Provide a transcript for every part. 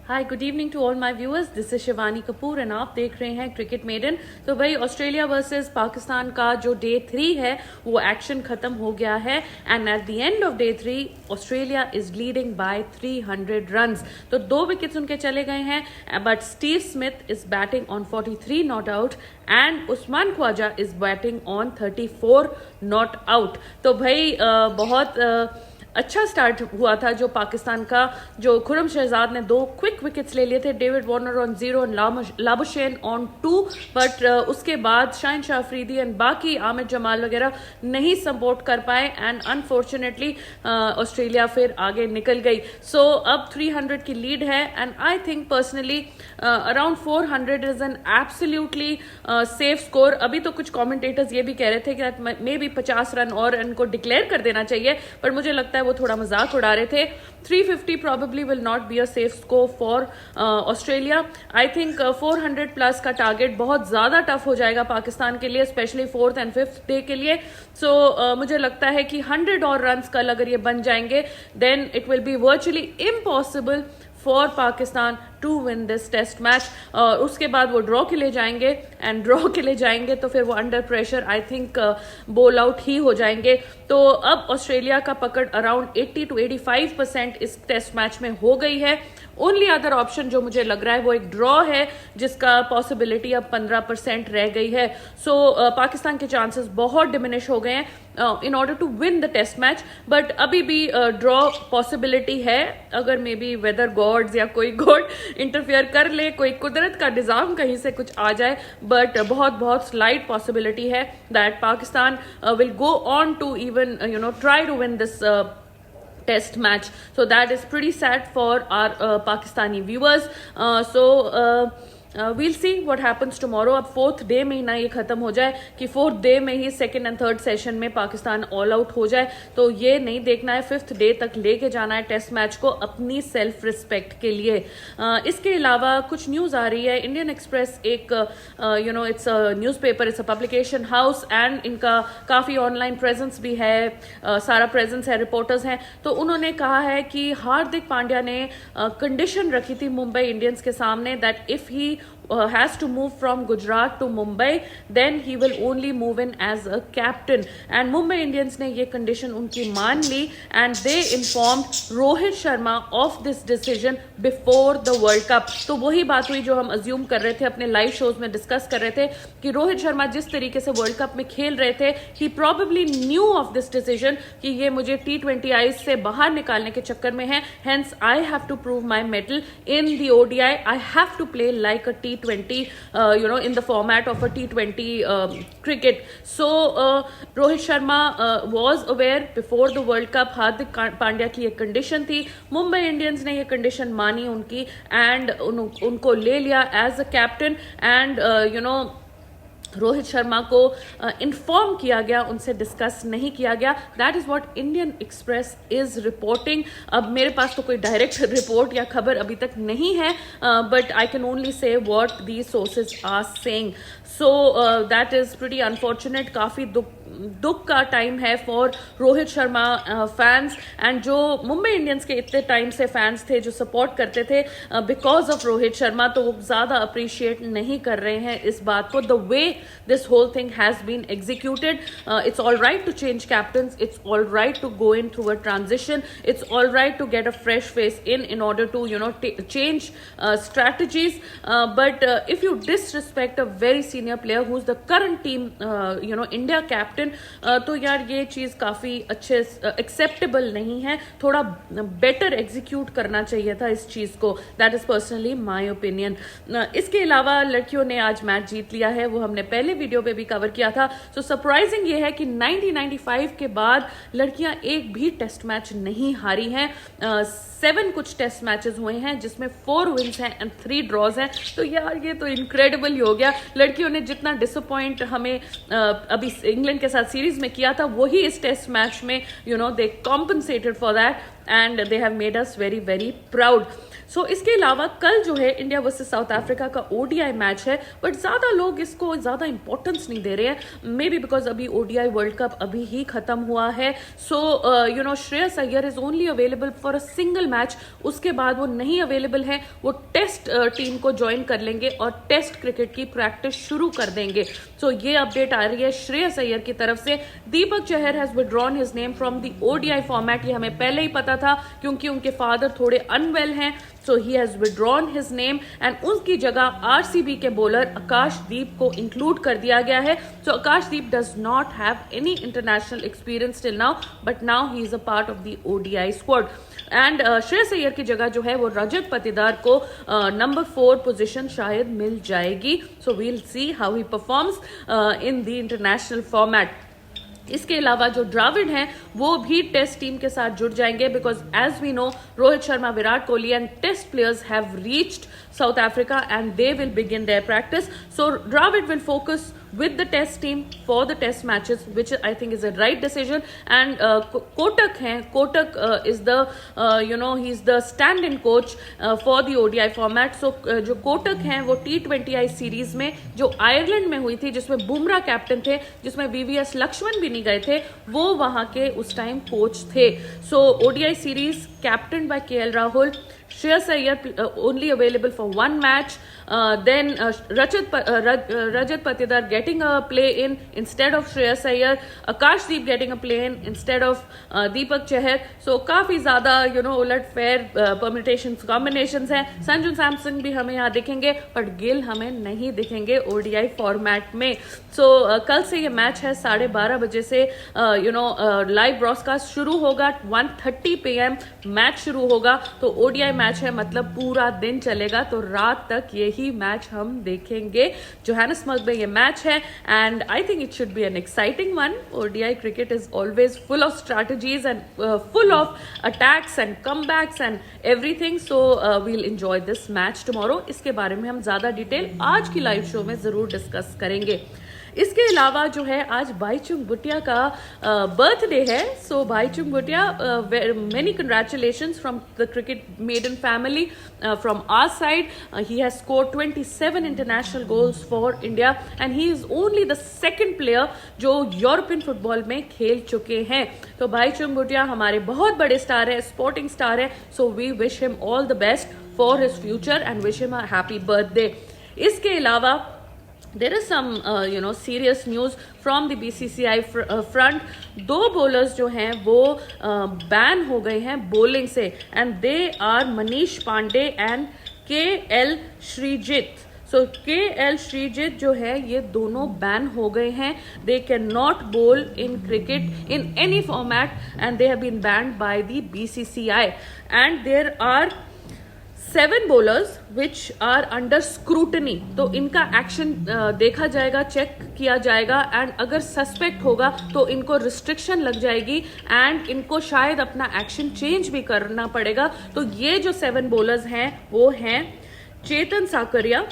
Hi, good evening to all my viewers. This is Shivani Kapoor and आप देख रहे हैं क्रिकेट मेडन। तो भाई, ऑस्ट्रेलिया वर्सेस पाकिस्तान का जो डे 3 है वो एक्शन खत्म हो गया है and at the end of day 3 Australia is leading by 300 runs. तो 2 विकेट्स उनके चले गए हैं, but Steve Smith is batting on 43 not out and Usman Khawaja is batting on 34 not out. तो भाई बहुत अच्छा स्टार्ट हुआ था जो पाकिस्तान का, जो खुरम शहजाद ने 2 क्विक विकेट्स ले लिए थे, David Warner on 0 and Labuschagne on 2, but उसके बाद शाहिन शाह अफरीदी एंड बाकी आमिर जमाल वगैरह नहीं सपोर्ट कर पाए एंड अनफॉर्चुनेटली ऑस्ट्रेलिया फिर आगे निकल गई। सो अब 300 की लीड है and I think personally around 400 is an absolutely safe score. अभी तो कुछ कॉमेंटेटर्स ये भी कह रहे थे कि मे बी 50 रन और इनको डिक्लेयर कर देना चाहिए, पर मुझे लगता है वो थोड़ा मजाक उड़ा रहे थे। 350 probably will not be a safe score for Australia. I think 400 plus का टारगेट बहुत ज्यादा टफ हो जाएगा पाकिस्तान के लिए, specially 4th and 5th day के लिए। सो मुझे लगता है कि 100 और रन्स कल अगर ये बन जाएंगे then it will be virtually impossible for Pakistan to win this test match. उसके बाद वो ड्रॉ के लिए जाएंगे एंड ड्रॉ के लिए जाएंगे तो फिर वो अंडर प्रेशर आई थिंक बोल आउट ही हो जाएंगे। तो अब ऑस्ट्रेलिया का पकड़ अराउंड 80 to 85% इस टेस्ट मैच में हो गई है। ओनली अदर ऑप्शन जो मुझे लग रहा है वो एक ड्रॉ है, जिसका पॉसिबिलिटी अब 15% रह गई है। सो पाकिस्तान के चांसेस बहुत डिमिनिश हो गए हैं in order to win the test match, but अभी भी ड्रॉ पॉसिबिलिटी है अगर मे बी वेदर गॉड्स या कोई गॉड इंटरफेयर कर ले, कोई कुदरत का निजाम कहीं से कुछ आ जाए, बट बहुत बहुत स्लाइट पॉसिबिलिटी है that Pakistan will go on to even try to win this test match. So that is pretty sad for our Pakistani viewers. We'll see what happens tomorrow. अब 4th डे में ही ना ये खत्म हो जाए कि 4th डे में ही 2nd एंड 3rd सेशन में पाकिस्तान ऑल आउट हो जाए, तो ये नहीं देखना है। 5th डे तक लेके जाना है टेस्ट मैच को अपनी सेल्फ रिस्पेक्ट के लिए। इसके अलावा कुछ न्यूज आ रही है। इंडियन एक्सप्रेस एक it's a newspaper, it's a publication house and इनका काफी ऑनलाइन प्रेजेंस भी है, सारा प्रेजेंस है, रिपोर्टर्स हैं। तो उन्होंने कहा है कि हार्दिक पांड्या ने कंडीशन रखी थी मुंबई इंडियंस के सामने that if he has to move from Gujarat to Mumbai, then he will only move in as a captain. And Mumbai Indians ने ये condition उनकी मान ली and they informed Rohit Sharma of this decision before the World Cup. तो वही बात हुई जो हम assume कर रहे थे, अपने लाइव शोज में डिस्कस कर रहे थे कि रोहित शर्मा जिस तरीके से वर्ल्ड कप में खेल रहे थे, he probably knew of this decision कि ये मुझे T20 आइज से बाहर निकालने के चक्कर में है, hence I have to prove my mettle in the ODI. I have to play like a T20, in the format of a T20 cricket. So Rohit Sharma was aware before the World Cup Hardik Pandya की ये condition थी। Mumbai Indians ने ये condition मानी उनकी and उनको ले लिया as a captain and Rohit Sharma को इन्फॉर्म किया गया, उनसे डिस्कस नहीं किया गया। That is what Indian Express is reporting. अब मेरे पास तो कोई डायरेक्ट रिपोर्ट या खबर अभी तक नहीं है, but I can only say what these sources are saying. So that is pretty unfortunate. काफी दुख का टाइम है for Rohit Sharma fans and जो मुंबई इंडियंस के इतने टाइम से फैंस थे जो सपोर्ट करते थे बिकॉज ऑफ रोहित शर्मा, तो वो ज्यादा अप्रिशिएट नहीं कर रहे हैं इस बात को, the way this whole thing has been executed. It's all right to change captains, it's all right to go in through a transition, it's all right to get a fresh face in order to change strategies, but if you disrespect a very senior player who's the current team India captain, तो यार ये चीज काफी अच्छे acceptable नहीं है। थोड़ा better execute करना चाहिए था इस चीज को। That is personally my opinion. इसके अलावा लड़कियों ने आज मैच जीत लिया है, वो हमने पहले वीडियो पे भी कवर किया था। सो सरप्राइजिंग ये है कि 1995 के बाद लड़कियां एक भी टेस्ट मैच नहीं हारी हैं। 7 कुछ टेस्ट मैचेस हुए हैं जिसमें 4 विन्स हैं एंड 3 ड्रॉज हैं। तो यार ये तो इनक्रेडिबल ही हो गया। लड़कियों ने जितना डिसअपॉइंट हमें अभी इंग्लैंड के साथ सीरीज में किया था, वही इस टेस्ट मैच में they compensated for that and they have made us very very proud. So इसके अलावा कल जो है इंडिया वर्सेस साउथ अफ्रीका का ओडीआई मैच है, बट ज्यादा लोग इसको ज्यादा इंपॉर्टेंस नहीं दे रहे हैं, मे बी बिकॉज अभी ओडीआई वर्ल्ड कप अभी ही खत्म हुआ है। So Shreyas Iyer is only available for a single match, उसके बाद वो नहीं अवेलेबल है, वो टेस्ट टीम को ज्वाइन कर लेंगे और टेस्ट क्रिकेट की प्रैक्टिस शुरू कर देंगे। सो ये अपडेट आ रही है श्रेयस अय्यर की तरफ से। Deepak Chahar has withdrawn his name from the ODI format, ये हमें पहले ही पता था क्योंकि उनके फादर थोड़े अनवेल हैं, so he has withdrawn his name and उसकी जगह आरसीबी के बॉलर आकाशदीप को इंक्लूड कर दिया गया है। So Akashdeep does not have any international experience till now, but now he is a part of the ODI squad. And Shreyas Iyer की जगह जो है वो रजत पाटीदार को नंबर 4 पोजीशन शायद मिल जाएगी। So we'll see how he performs in the international format. इसके अलावा जो द्राविड हैं वो भी टेस्ट टीम के साथ जुड़ जाएंगे, because as we know Rohit Sharma, Virat Kohli and test players have reached South Africa and they will begin their practice. So Dravid will focus with the test team for the test matches, which I think is a right decision. And Kotak is the he's the stand-in coach for the ODI format. So जो कोटक हैं वो T20I series में जो Ireland में हुई थी, जिसमें Bumrah captain थे, जिसमें VVS लक्ष्मण भी नहीं गए थे, वो वहां के उस टाइम कोच थे। So ODI series captained by KL Rahul. Shreyas Iyer only available for one match. Then Rajat Patidar getting a play in instead of Shreyas Iyer. Akashdeep getting a play in instead of Deepak Chahar. So काफी ज्यादा उलट fair permutations combinations हैं। संजू सैमसन भी हमें यहाँ दिखेंगे, but Gill हमें नहीं दिखेंगे ओडीआई फॉर्मेट में। सो कल से ये मैच है 12:30 बजे से लाइव ब्रॉडकास्ट शुरू होगा। 1:30 PM मैच शुरू होगा। तो ओडीआई मैच है, मतलब पूरा दिन चलेगा, तो रात तक यही मैच हम देखेंगे। जोहान्सबर्ग में ये मैच है and I think it should be an exciting one. ODI cricket is always full of strategies and full of attacks and comebacks and everything. So we'll enjoy this match tomorrow. इसके बारे में हम ज्यादा detail आज की live show में जरूर discuss करेंगे। इसके अलावा जो है आज भाईचुंग भुटिया का बर्थडे है। So Bhaichung Bhutia, many congratulations from the cricket Maidan family from our side. He has scored 27 international goals for India and he is only the second player जो यूरोपियन फुटबॉल में खेल चुके हैं। तो भाईचुंग भुटिया हमारे बहुत बड़े स्टार है, स्पोर्टिंग स्टार है। So we wish him all the best for his future and wish him a happy birthday. इसके अलावा there is some serious news from the BCCI front. 2 bowlers जो हैं वो बैन हो गए हैं bowling से, and they are Manish Pandey and KL Srijit. So KL Srijit जो है ये दोनों बैन हो गए हैं। They cannot bowl in cricket in any format and they have been banned by the BCCI. And there are 7 bowlers which are under scrutiny. तो इनका action देखा जाएगा, चेक किया जाएगा एंड अगर सस्पेक्ट होगा तो इनको रिस्ट्रिक्शन लग जाएगी एंड इनको शायद अपना एक्शन चेंज भी करना पड़ेगा। तो ये जो 7 bowlers हैं वो हैं Chetan Sakariya,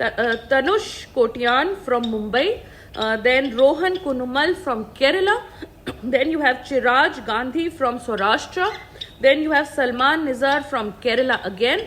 Tanush Kotian from Mumbai, then Rohan Kunumal from Kerala, then you have Chiraj Gandhi from Saurashtra, then you have Salman Nizar from Kerala again,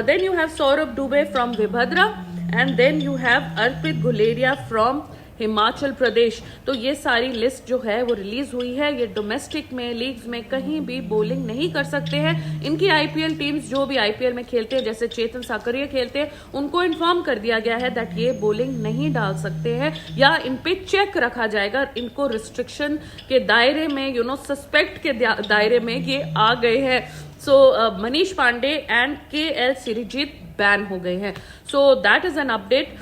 then you have Saurabh Dubey from Vibhadra, and then you have Arpit Guleria from Himachal Pradesh. तो ये सारी list जो है वो release हुई है। ये domestic में लीग्स में कहीं भी बॉलिंग नहीं कर सकते हैं। इनकी आईपीएल टीम्स जो भी आईपीएल में खेलते हैं, जैसे चेतन साकरिया खेलते हैं, उनको इन्फॉर्म कर दिया गया है दैट ये बॉलिंग नहीं डाल सकते हैं या इन पे चेक रखा जाएगा। इनको रिस्ट्रिक्शन के दायरे में सस्पेक्ट के दायरे में ये आ गए हैं। So Manish Pandey and KL Srijit ban हो गए हैं। So that is an update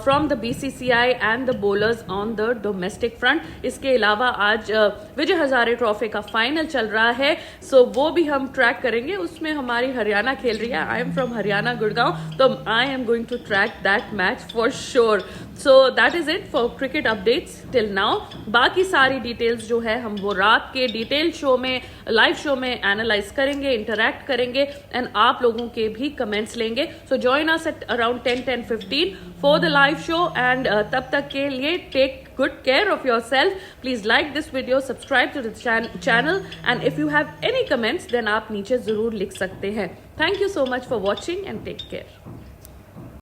from the BCCI and the bowlers on the domestic front. इसके अलावा आज विजय हजारे ट्रॉफी का फाइनल चल रहा है, सो वो भी हम ट्रैक करेंगे। उसमें हमारी हरियाणा खेल रही है। I am from Haryana Gurgaon, तो I am going to track that match for sure. So that is it for cricket updates till now. बाकी सारी डिटेल्स जो है हम वो रात के डिटेल शो में, लाइव शो में एनालाइज करेंगे, इंटरैक्ट करेंगे एंड आप लोगों के भी कमेंट्स लेंगे। So join us at around 10:15 for the live show and तब तक के लिए take good care of yourself. Please like this video, subscribe to the channel and if you have any comments then आप नीचे जरूर लिख सकते हैं। Thank you so much for watching and take care.